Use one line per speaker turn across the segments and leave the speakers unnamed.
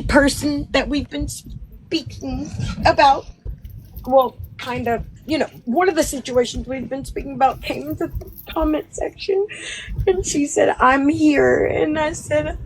person that we've been speaking about, well, kind of, one of the situations we've been speaking about came into the comment section, and she said, "I'm here," and I said,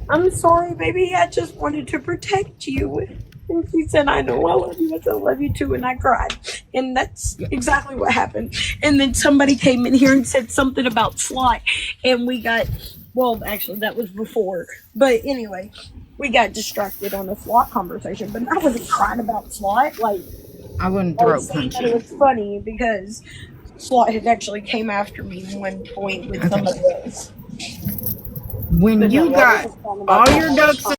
"I'm sorry, baby. I just wanted to protect you." And she said, "I know, I love you." I said, "I love you too," and I cried. And that's exactly what happened. And then somebody came in here and said something about SWAT, and we got, well, actually, that was before. But anyway, we got distracted on the SWAT conversation. But I wasn't crying about SWAT. Like,
I wouldn't
I
throat
was saying
punch
that it
you.
was funny because SWAT had actually came after me at one point with somebody else.
When
But no,
you
I
got
wasn't talking about
all
that.
your ducks in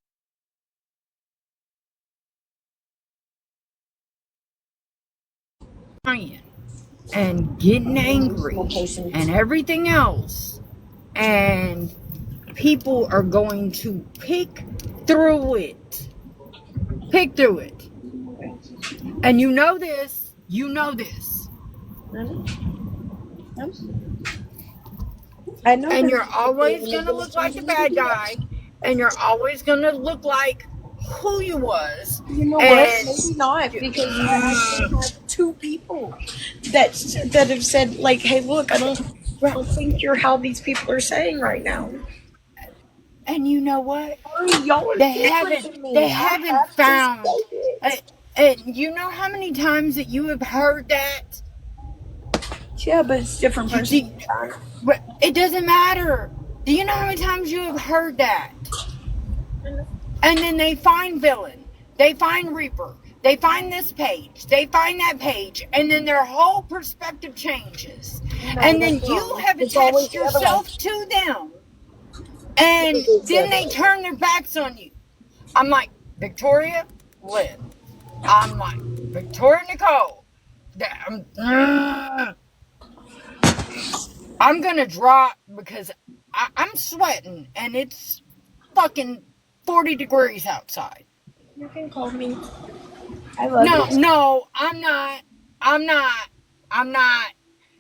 and getting angry and everything else, and people are going to pick through it. Pick through it. And you know this. You know this.
I know
And
this
you're
is
always going to look like the bad guy. And you're always going to look like who you was.
You know what?
And
Maybe not, because I actually have two people that have said, like, "Hey, look, I don't think you're how these people are saying right now."
and you know what?
Sorry, y'all are different than
They
me. I
haven't
have to
found.
say it.
And you know how many times that you have heard that?
Yeah, but it's different person.
It doesn't matter. Do you know how many times you have heard that? And then they find villain, they find Reaper, they find this page, they find that page, and then their whole perspective changes. And then you have attached yourself to them, and then they turn their backs on you. I'm like, Victoria Lynn. I'm like, Victoria Nicole. I'm gonna drop because I'm sweating and it's fucking 40 degrees outside.
You can call me. I love you.
No, I'm not. I'm not.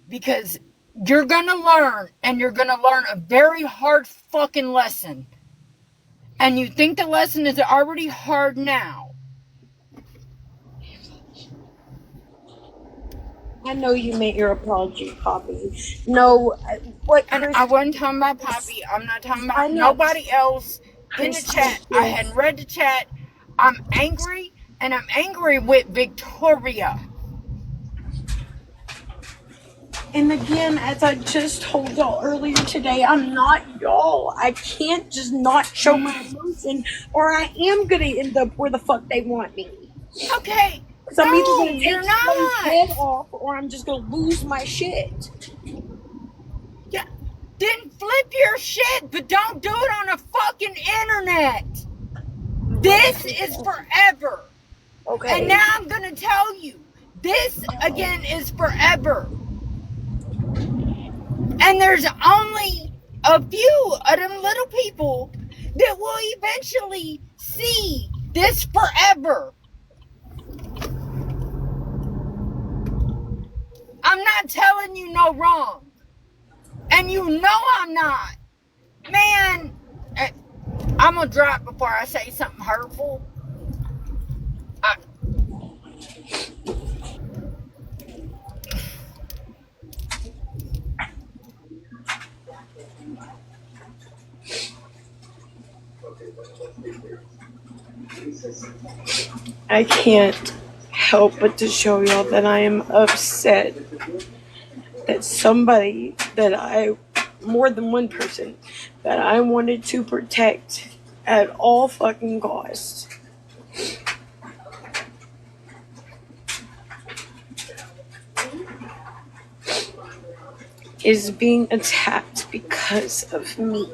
Because you're gonna learn, and you're gonna learn a very hard fucking lesson. And you think the lesson is already hard now.
I know you made your apology, Poppy. No, what
And
Chris?
I wasn't talking about Poppy. I'm not talking about nobody else in the chat. I hadn't read the chat. I'm angry, and I'm angry with Victoria.
And again, as I just told y'all earlier today, I'm not y'all. I can't just not show my emotion, or I am gonna end up where the fuck they want me.
Okay.
So I'm either gonna take somebody's head off, or I'm just gonna lose my shit.
Yeah. Then flip your shit, but don't do it on a fucking internet. This is forever.
Okay.
And now I'm gonna tell you, this again is forever. And there's only a few of them little people that will eventually see this forever. I'm not telling you no wrong. And you know I'm not. Man, I'm going to drop before I say something hurtful.
I can't help but to show y'all that I am upset that somebody more than one person, that I wanted to protect at all fucking costs, is being attacked because of me.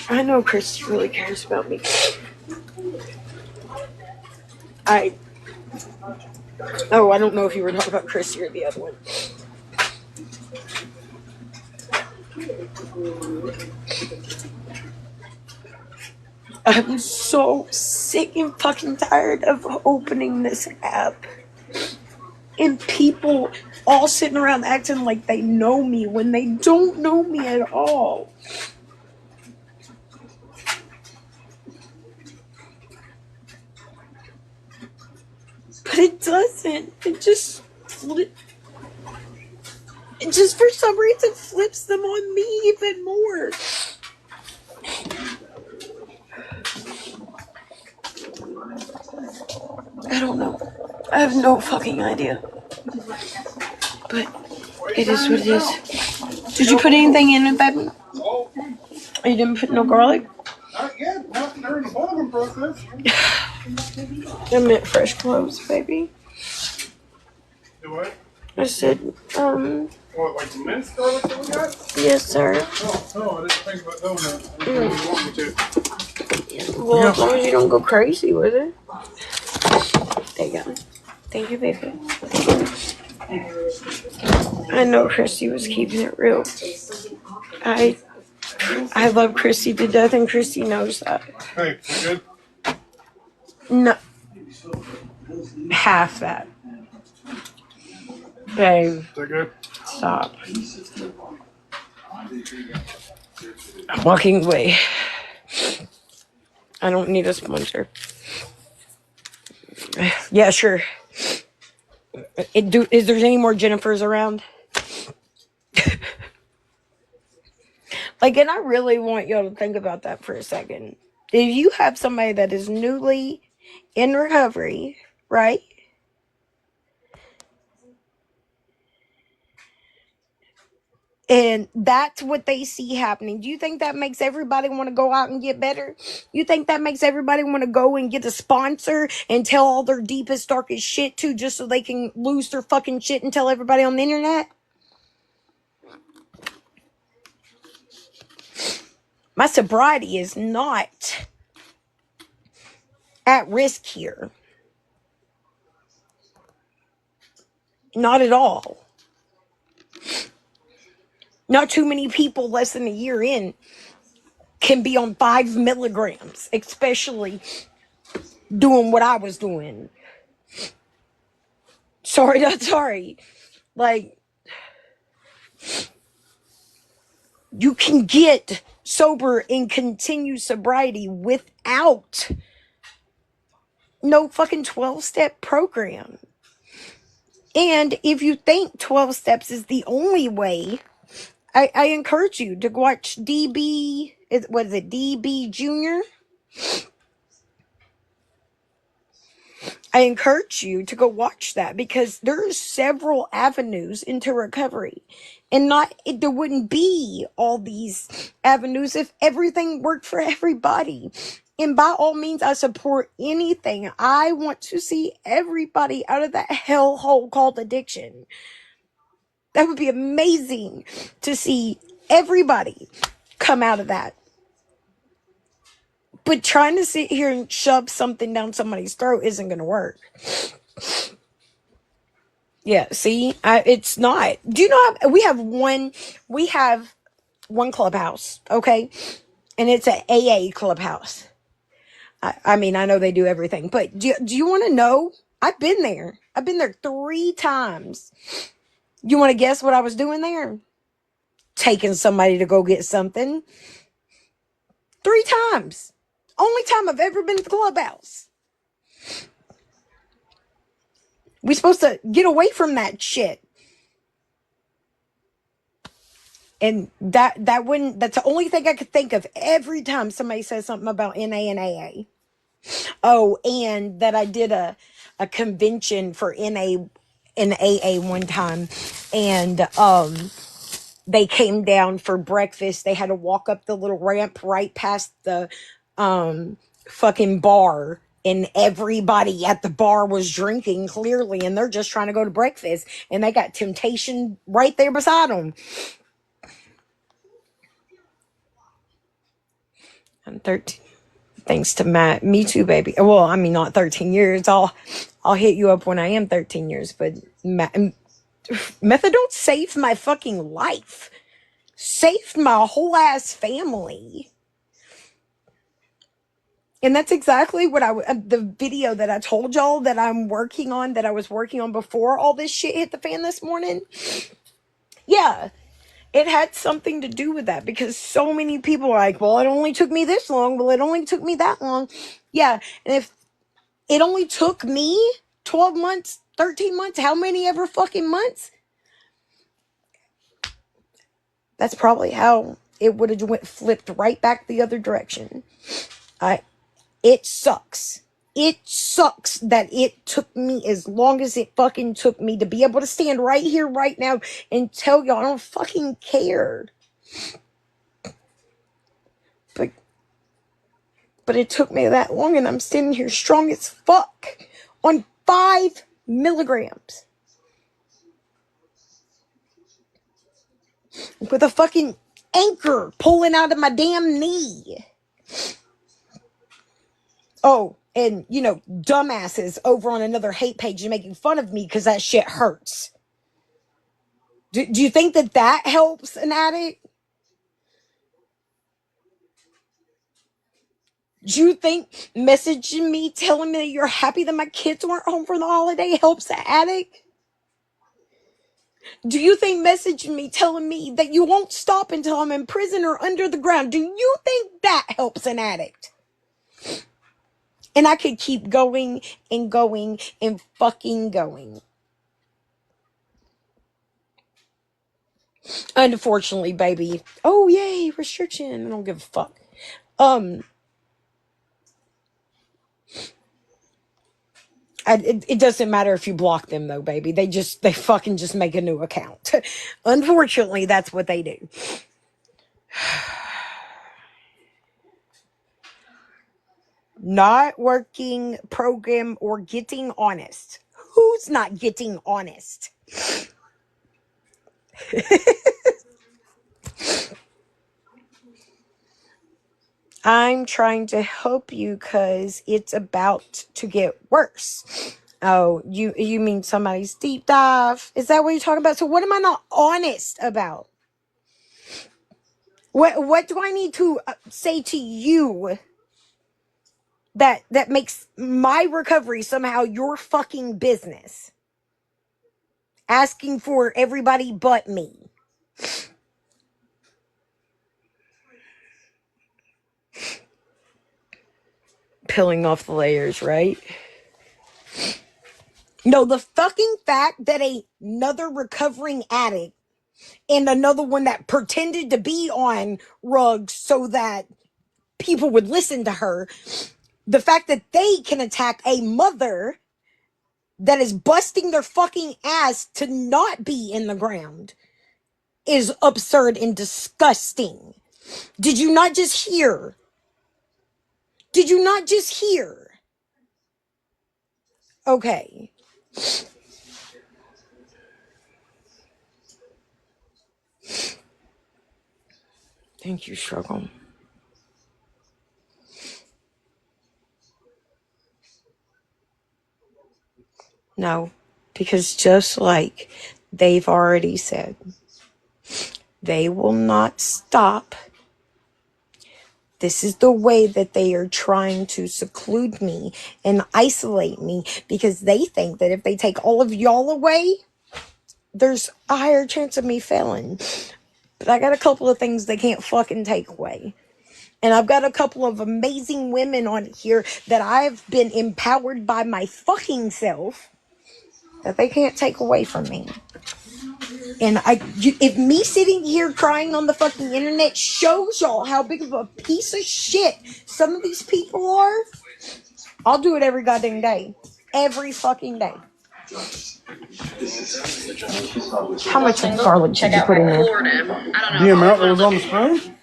I know Chris really cares about me. I don't know if you were talking about Christy or the other one. I'm so sick and fucking tired of opening this app and people all sitting around acting like they know me when they don't know me at all. But it doesn't. It just for some reason flips them on me even more. I don't know. I have no fucking idea. But it is what it is. Did you put anything in it, baby? No. You didn't put no garlic?
Not yet. Not during the boiling process.
I meant fresh cloves, baby.
Do what?
I said,
What, like minced garlic that we got?
yes, sir.
No, I didn't think about doing that. I didn't really want me to.
Well, as long as you don't go crazy with it. There you go. Thank you, baby. I know Christy was keeping it real. I love Christy to death, and Christy knows that.
Hey, you good?
No. Half that. Babe.
Is that good?
Stop. I'm walking away. I don't need a sponsor. Yeah, sure. Is there any more Jennifers around? Like, and I really want y'all to think about that for a second. If you have somebody that is newly in recovery, right? And that's what they see happening. Do you think that makes everybody want to go out and get better? You think that makes everybody want to go and get a sponsor and tell all their deepest, darkest shit too, just so they can lose their fucking shit and tell everybody on the internet? My sobriety is not at risk here. Not at all. Not too many people less than a year in can be on 5 milligrams, especially doing what I was doing. Sorry, not sorry. Like, you can get sober and continue sobriety without no fucking 12-step program. And if you think 12 steps is the only way, I encourage you to watch DB, what is it, DB Jr.? I encourage you to go watch that, because there's several avenues into recovery. And there wouldn't be all these avenues if everything worked for everybody. And by all means, I support anything. I want to see everybody out of that hellhole called addiction. That would be amazing to see everybody come out of that. But trying to sit here and shove something down somebody's throat isn't going to work. Yeah, see? It's not. Do you know, we have one clubhouse, okay? And it's an AA clubhouse. I mean, I know they do everything. But do you want to know? I've been there. I've been there 3 times. You want to guess what I was doing there? Taking somebody to go get something. 3 times. Only time I've ever been to the clubhouse. We supposed to get away from that shit. And that's the only thing I could think of every time somebody says something about NA and AA. Oh, and that I did a convention for NA and AA one time, and they came down for breakfast. They had to walk up the little ramp right past the fucking bar, and everybody at the bar was drinking clearly, and they're just trying to go to breakfast, and they got Temptation right there beside them. I'm 13. Thanks to Matt. Me too, baby. Well, I mean, not 13 years. I'll hit you up when I am 13 years, but methadone saved my fucking life. Saved my whole ass family. And that's exactly what the video that I told y'all that I'm working on, that I was working on before all this shit hit the fan this morning. Yeah, it had something to do with that, because so many people are like, well, it only took me this long. Well, it only took me that long. Yeah, and if it only took me 12 months, 13 months, how many ever fucking months? That's probably how it would have flipped right back the other direction. It sucks. It sucks that it took me as long as it fucking took me to be able to stand right here, right now, and tell y'all I don't fucking care. But it took me that long, and I'm standing here strong as fuck on 5 milligrams. With a fucking anchor pulling out of my damn knee. Oh, and, dumbasses over on another hate page making fun of me because that shit hurts. Do you think that helps an addict? Do you think messaging me telling me that you're happy that my kids weren't home for the holiday helps an addict? Do you think messaging me telling me that you won't stop until I'm in prison or under the ground, do you think that helps an addict? And I could keep going and going and fucking going. Unfortunately, baby. Oh, yay, restriction. I don't give a fuck. It doesn't matter if you block them, though, baby. They fucking just make a new account. Unfortunately, that's what they do. Not working program or getting honest. Who's not getting honest? I'm trying to help you because it's about to get worse. Oh, you mean somebody's deep dive? Is that what you're talking about? So what am I not honest about? What do I need to say to you that makes my recovery somehow your fucking business? Asking for everybody but me. Peeling off the layers, right? No, the fucking fact that another recovering addict and another one that pretended to be on rugs so that people would listen to her, the fact that they can attack a mother that is busting their fucking ass to not be in the ground is absurd and disgusting. Did you not just hear? Did you not just hear? Okay. Thank you, struggle. No, because just like they've already said, they will not stop. This is the way that they are trying to seclude me and isolate me, because they think that if they take all of y'all away, there's a higher chance of me failing. But I got a couple of things they can't fucking take away. And I've got a couple of amazing women on here that I've been empowered by my fucking self that they can't take away from me. And if me sitting here crying on the fucking internet shows y'all how big of a piece of shit some of these people are, I'll do it every goddamn day. Every fucking day. How much garlic did you put in there?
The amount that was on the spoon?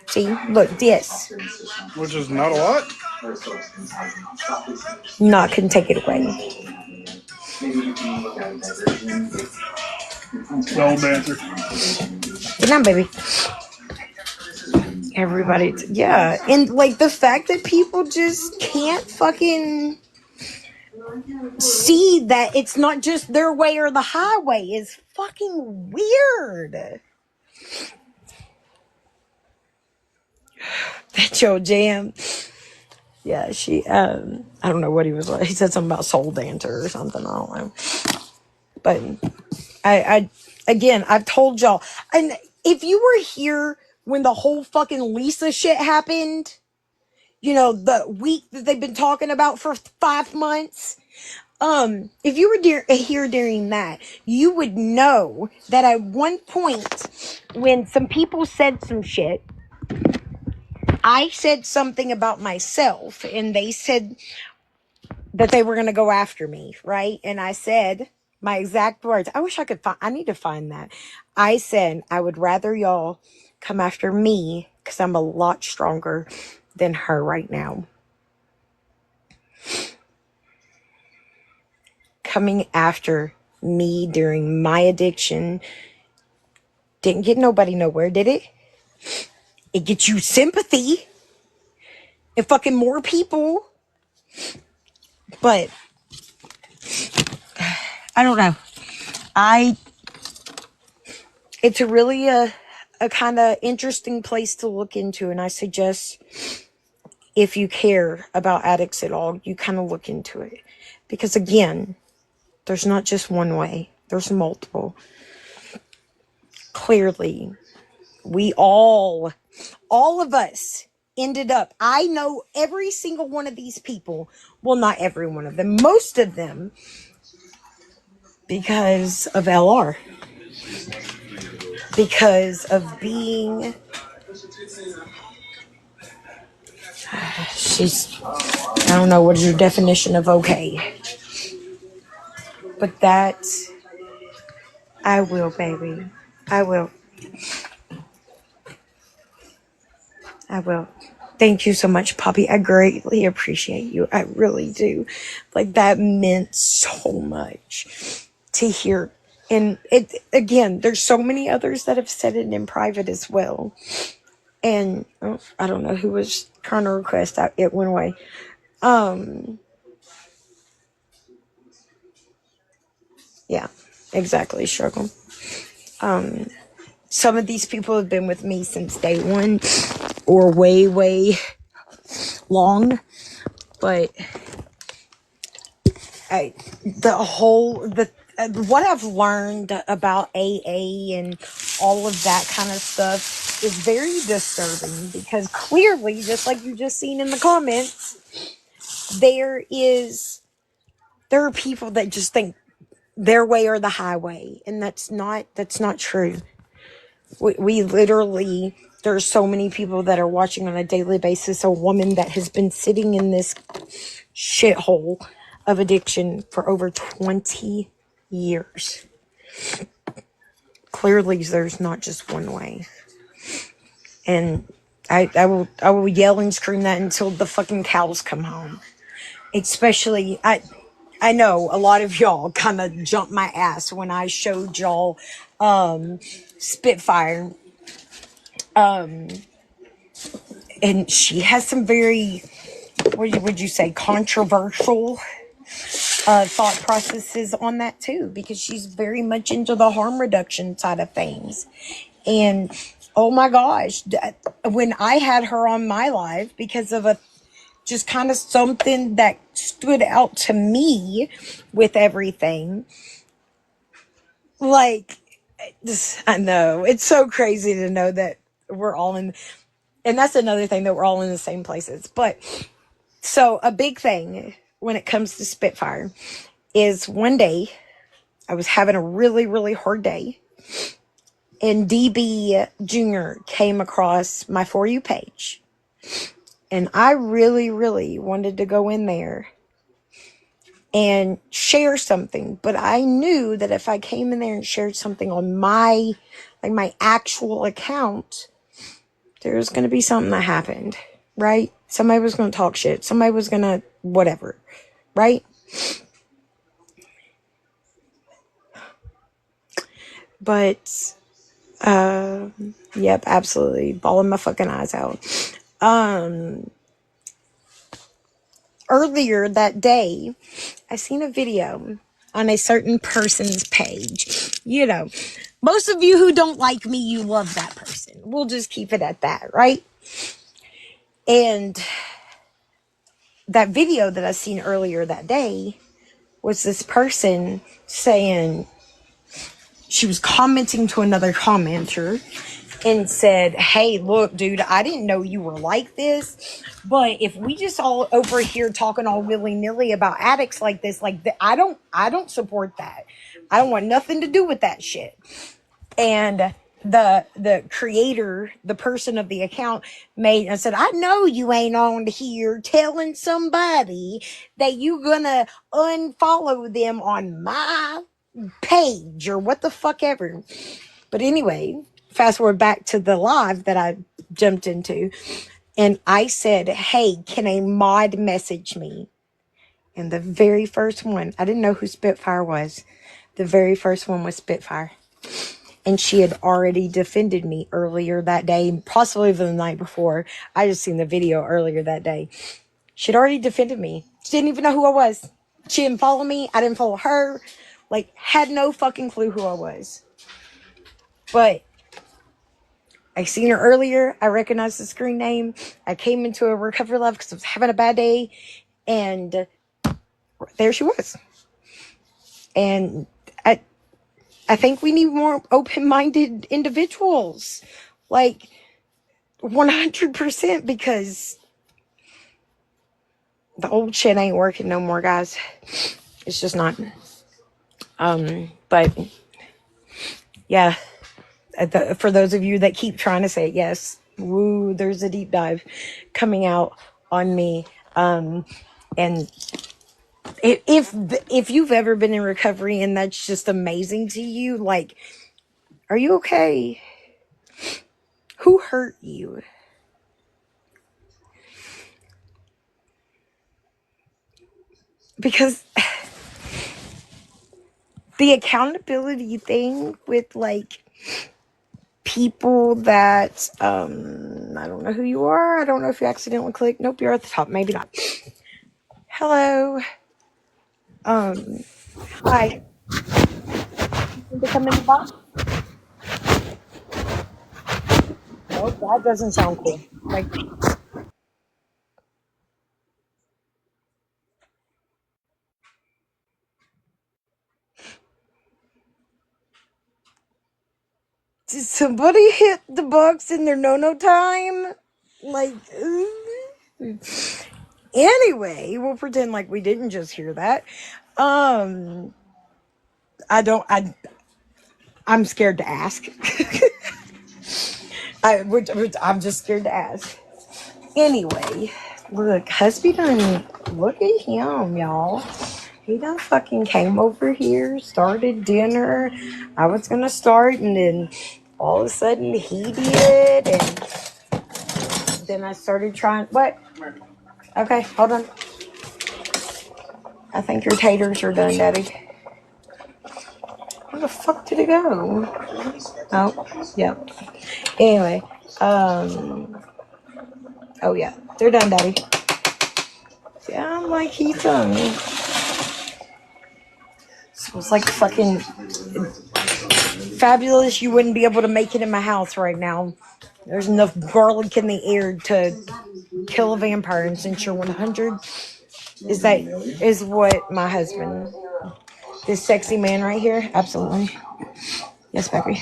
See, look, this.
Which is not a lot.
Not can take it away.
No dancer.
Get down, baby. Everybody, yeah. And like the fact that people just can't fucking see that it's not just their way or the highway is fucking weird. That's your jam. Yeah, she, I don't know what he was like. He said something about soul dancer or something. I don't know. But again, I've told y'all, and if you were here when the whole fucking Lisa shit happened, you know, the week that they've been talking about for 5 months, if you were here during that, you would know that at one point when some people said some shit, I said something about myself, and they said that they were going to go after me, right? And I said my exact words. I wish I could find, I need to find that. I said, I would rather y'all come after me because I'm a lot stronger than her right now. Coming after me during my addiction didn't get nobody nowhere, did it? It gets you sympathy and fucking more people. But I don't know. It's a really a kind of interesting place to look into, and I suggest if you care about addicts at all, you kind of look into it. Because again, there's not just one way. There's multiple. Clearly, we all of us ended up, I know every single one of these people, well, not every one of them, most of them, because of LR. Because of being, I don't know, what is your definition of okay? But that, I will, baby. I will. Thank you so much, Poppy. I greatly appreciate you. I really do. Like, that meant so much to hear. And it, again, there's so many others that have said it in private as well. And I don't know who was trying to request that. It went away. Yeah, exactly. Struggle. Some of these people have been with me since day one or way, way long. But what I've learned about AA and all of that kind of stuff is very disturbing, because clearly, just like you just seen in the comments, there are people that just think their way or the highway, and that's not true. We literally, there's so many people that are watching on a daily basis a woman that has been sitting in this shithole of addiction for over 20 years. Clearly, there's not just one way. And I will yell and scream that until the fucking cows come home. Especially, I know a lot of y'all kind of jumped my ass when I showed y'all Spitfire. And she has some very, what would you say, controversial thought processes on that too, because she's very much into the harm reduction side of things. And oh my gosh, when I had her on my live, because of just kind of something that stood out to me with everything, like, I know it's so crazy to know that we're all in, and that's another thing, that we're all in the same places. But so a big thing when it comes to Spitfire is, one day I was having a really, really hard day, and DB Jr. came across my For You page. And I really, really wanted to go in there and share something. But I knew that if I came in there and shared something on my actual account, there was going to be something that happened, right? Somebody was going to talk shit. Somebody was going to whatever, right? But, yep, absolutely. Bawling my fucking eyes out. Earlier that day, I seen a video on a certain person's page. You know, most of you who don't like me, you love that person. We'll just keep it at that, right? And that video that I seen earlier that day was this person saying, she was commenting to another commenter and said, hey, look, dude, I didn't know you were like this, but if we just all over here talking all willy-nilly about addicts like this, I don't support that. I don't want nothing to do with that shit. And the creator, the person of the account made and said, I know you ain't on here telling somebody that you gonna unfollow them on my page or what the fuck ever. But anyway, fast forward back to the live that I jumped into, and I said, hey, can a mod message me? And the very first one, I didn't know who Spitfire was. The very first one was Spitfire. And she had already defended me earlier that day, possibly even the night before. I just seen the video earlier that day. She'd already defended me. She didn't even know who I was. She didn't follow me. I didn't follow her. Like, had no fucking clue who I was. But I seen her earlier. I recognized the screen name. I came into a recovery live because I was having a bad day. And there she was. And I think we need more open-minded individuals. Like, 100%, because the old shit ain't working no more, guys. It's just not. But, yeah. For those of you that keep trying to say yes, woo, there's a deep dive coming out on me. And if you've ever been in recovery and that's just amazing to you, like, are you okay? Who hurt you? Because the accountability thing with, like, people that, I don't know who you are. I don't know if you accidentally clicked. Nope, you're at the top. Maybe not. Hello. Hi. You to come in the box? Nope, that doesn't sound cool. Like, did somebody hit the box in their no time? Like, anyway, we'll pretend like we didn't just hear that. I'm scared to ask. I'm just scared to ask. Anyway, look, husband done, look at him, y'all. He done fucking came over here, started dinner. I was gonna start, and then all of a sudden he did, and then I started trying. What? Okay, hold on. I think your taters are done, Daddy. Where the fuck did it go? Oh, yeah. Anyway, oh yeah, they're done, Daddy. Yeah, I'm like, he's done. So it's like fucking fabulous. You wouldn't be able to make it in my house right now. There's enough garlic in the air to kill a vampire. And since you're 100, is what my husband, this sexy man right here, absolutely. Yes, baby.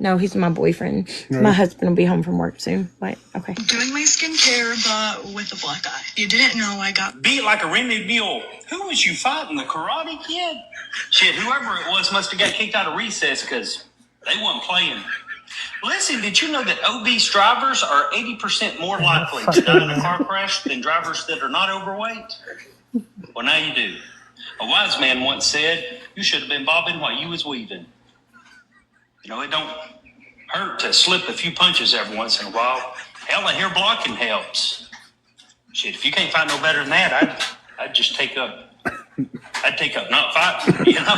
No, he's my boyfriend. Right. My husband will be home from work soon. But okay.
Doing my skincare, but with a black eye. You didn't know I got beat like a rented mule. Who was you fighting? The Karate Kid? Shit, whoever it was must have got kicked out of recess because they wasn't playing. Listen, did you know that obese drivers are 80% more likely to die in a car crash than drivers that are not overweight? Well, now you do. A wise man once said, you should have been bobbing while you was weaving. You know, it don't hurt to slip a few punches every once in a while. Hell, a hair blocking helps. Shit, if you can't find no better than that, I'd just take up. I'd take up not fighting, you know?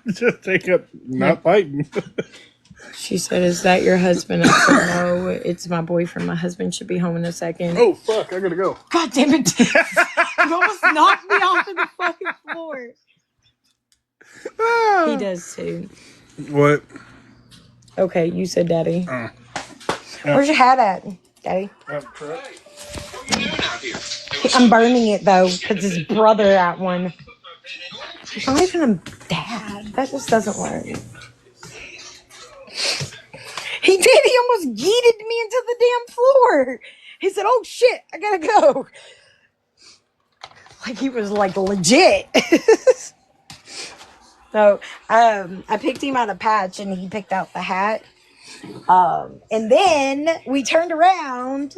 Just take up not fighting.
She said, is that your husband? I said, no, it's my boyfriend. My husband should be home in a second.
Oh, fuck, I gotta go.
God damn it. You almost knocked me off of the fucking floor. He does too.
What?
Okay, you said daddy. Where's your hat at? Daddy.
I have a truck.
I'm burning it though, because his brother got one. He's not even a dad. That just doesn't work. He did. He almost yeeted me into the damn floor. He said, "Oh shit, I gotta go." Like he was like legit. So I picked him out a patch and he picked out the hat. And then we turned around.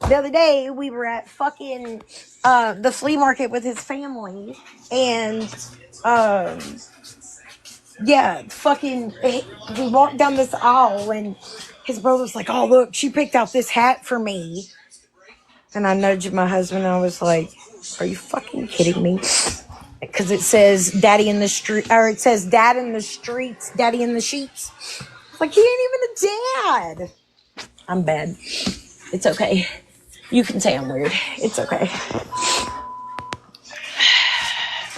The other day we were at fucking the flea market with his family, and yeah, fucking we walked down this aisle and his brother was like, "Oh look, she picked out this hat for me." And I nudged my husband and I was like, "Are you fucking kidding me?" Because it says "Daddy in the street," or it says "Dad in the streets, Daddy in the sheets." Like, he ain't even a dad. I'm bad. It's okay. You can say I'm weird. It's okay.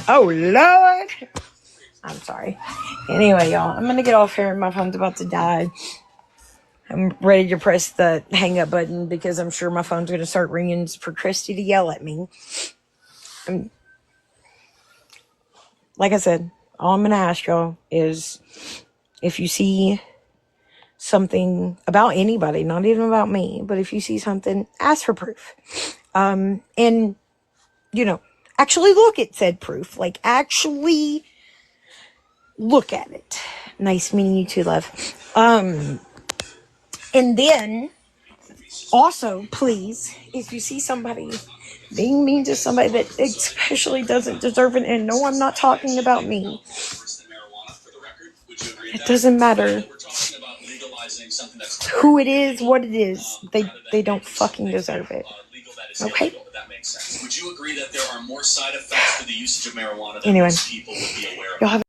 Oh, Lord. I'm sorry. Anyway, y'all, I'm going to get off here. My phone's about to die. I'm ready to press the hang up button because I'm sure my phone's going to start ringing for Christy to yell at me. Like I said, all I'm going to ask y'all is if you see something about anybody, not even about me, but if you see something, ask for proof. And, you know, actually look at said proof. Like, actually look at it. Nice meeting you too, love. And then, also, please, if you see somebody being mean to somebody that especially doesn't deserve it, and no, I'm not talking about me. It doesn't matter who it is, what it is. They don't fucking deserve it. Okay? Would you agree that there are more side effects to the usage of marijuana than most people would be aware of?